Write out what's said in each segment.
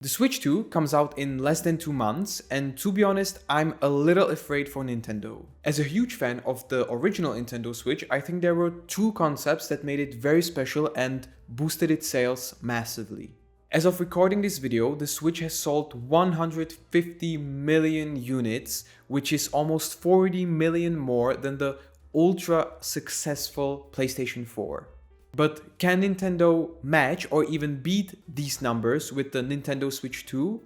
The Switch 2 comes out in less than 2 months, and to be honest, I'm a little afraid for Nintendo. As a huge fan of the original Nintendo Switch, I think there were two concepts that made it very special and boosted its sales massively. As of recording this video, the Switch has sold 150 million units, which is almost 40 million more than the ultra successful PlayStation 4. But can Nintendo match or even beat these numbers with the Nintendo Switch 2?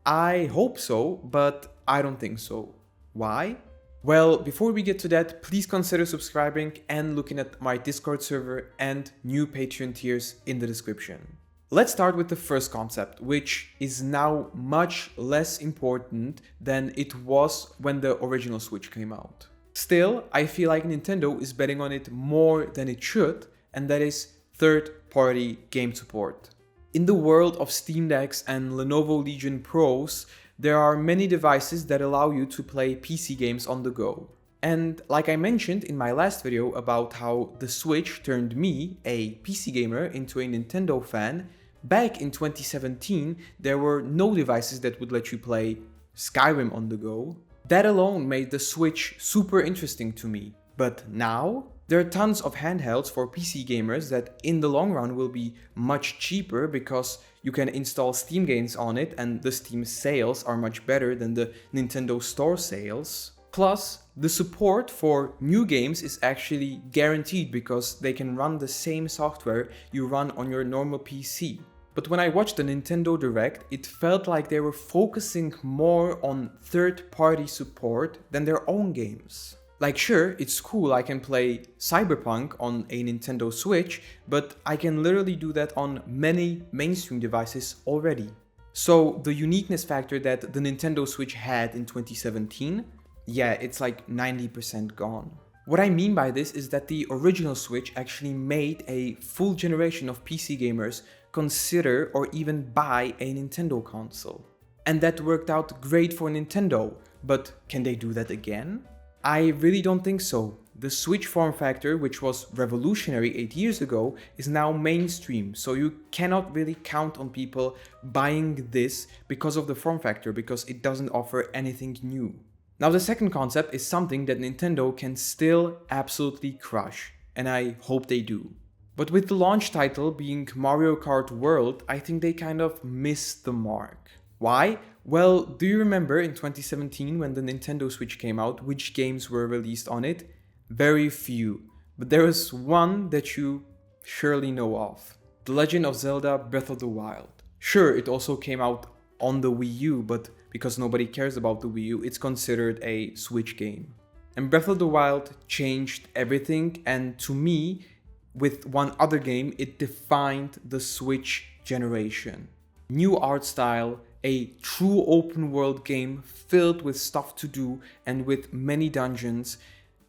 I hope so, but I don't think so. Why? Well, before we get to that, please consider subscribing and looking at my Discord server and new Patreon tiers in the description. Let's start with the first concept, which is now much less important than it was when the original Switch came out. Still, I feel like Nintendo is betting on it more than it should, and that is third-party game support. In the world of Steam Decks and Lenovo Legion Pros, there are many devices that allow you to play PC games on the go. And like I mentioned in my last video about how the Switch turned me, a PC gamer, into a Nintendo fan, back in 2017 there were no devices that would let you play Skyrim on the go. That alone made the Switch super interesting to me. But now, there are tons of handhelds for PC gamers that in the long run will be much cheaper because you can install Steam games on it and the Steam sales are much better than the Nintendo Store sales. Plus, the support for new games is actually guaranteed because they can run the same software you run on your normal PC. But when I watched the Nintendo Direct, it felt like they were focusing more on third-party support than their own games. Like sure, it's cool, I can play Cyberpunk on a Nintendo Switch, but I can literally do that on many mainstream devices already. So the uniqueness factor that the Nintendo Switch had in 2017, yeah, it's like 90% gone. What I mean by this is that the original Switch actually made a full generation of PC gamers consider or even buy a Nintendo console. And that worked out great for Nintendo, but can they do that again? I really don't think so. The Switch form factor, which was revolutionary 8 years ago, is now mainstream, so you cannot really count on people buying this because of the form factor, because it doesn't offer anything new. Now the second concept is something that Nintendo can still absolutely crush, and I hope they do. But with the launch title being Mario Kart World, I think they kind of missed the mark. Why? Well, do you remember in 2017 when the Nintendo Switch came out, which games were released on it? Very few. But there is one that you surely know of. The Legend of Zelda Breath of the Wild. Sure, it also came out on the Wii U, but because nobody cares about the Wii U, it's considered a Switch game. And Breath of the Wild changed everything, and to me, with one other game, it defined the Switch generation. New art style, a true open world game filled with stuff to do and with many dungeons.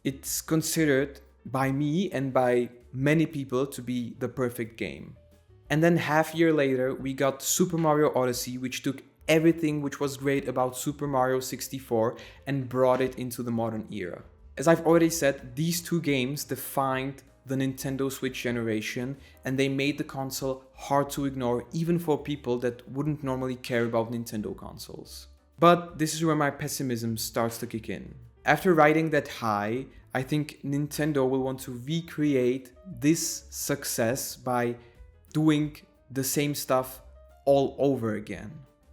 It's considered by me and by many people to be the perfect game. And then half year later we got Super Mario Odyssey, which took everything which was great about Super Mario 64 and brought it into the modern era. As I've already said, these two games defined the Nintendo Switch generation, and they made the console hard to ignore even for people that wouldn't normally care about Nintendo consoles. But this is where my pessimism starts to kick in. After riding that high, I think Nintendo will want to recreate this success by doing the same stuff all over again.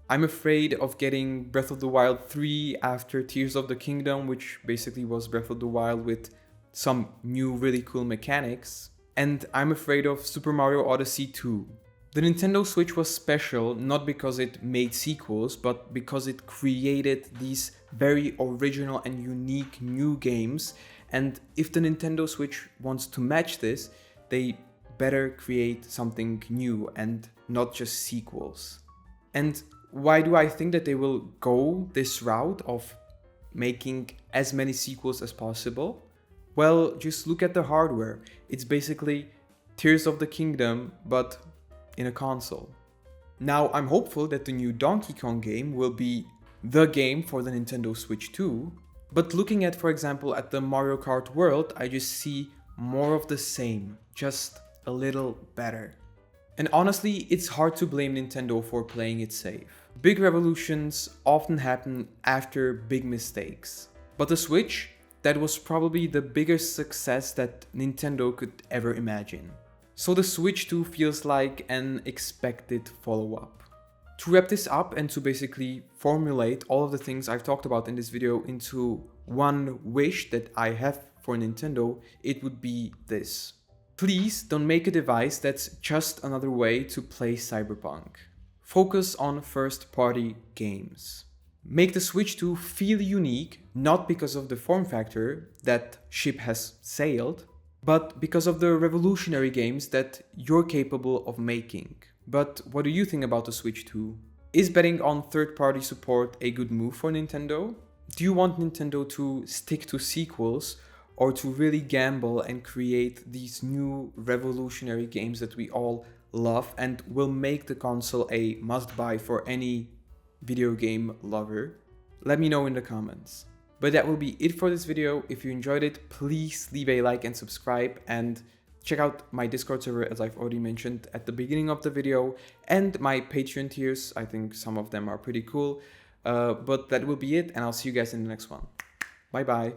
I'm afraid of getting Breath of the Wild 3 after Tears of the Kingdom, which basically was Breath of the Wild with some new really cool mechanics, and I'm afraid of Super Mario Odyssey 2. The Nintendo Switch was special not because it made sequels, but because it created these very original and unique new games, and if the Nintendo Switch wants to match this, they better create something new and not just sequels. And why do I think that they will go this route of making as many sequels as possible? Well, just look at the hardware. It's basically Tears of the Kingdom, but in a console. Now, I'm hopeful that the new Donkey Kong game will be the game for the Nintendo Switch 2, but looking at, for example, at the Mario Kart World, I just see more of the same, just a little better. And honestly, it's hard to blame Nintendo for playing it safe. Big revolutions often happen after big mistakes. But the Switch, that was probably the biggest success that Nintendo could ever imagine. So the Switch 2 feels like an expected follow-up. To wrap this up and to basically formulate all of the things I've talked about in this video into one wish that I have for Nintendo, it would be this. Please don't make a device that's just another way to play Cyberpunk. Focus on first-party games. Make the Switch 2 feel unique, not because of the form factor, that ship has sailed, but because of the revolutionary games that you're capable of making. But what do you think about the Switch 2? Is betting on third-party support a good move for Nintendo? Do you want Nintendo to stick to sequels or to really gamble and create these new revolutionary games that we all love and will make the console a must-buy for any video game lover? Let me know in the comments. But that will be it for this video. If you enjoyed it, please leave a like and subscribe, and check out my Discord server, as I've already mentioned at the beginning of the video, and my Patreon tiers. I think some of them are pretty cool. But that will be it, and I'll see you guys in the next one. Bye bye.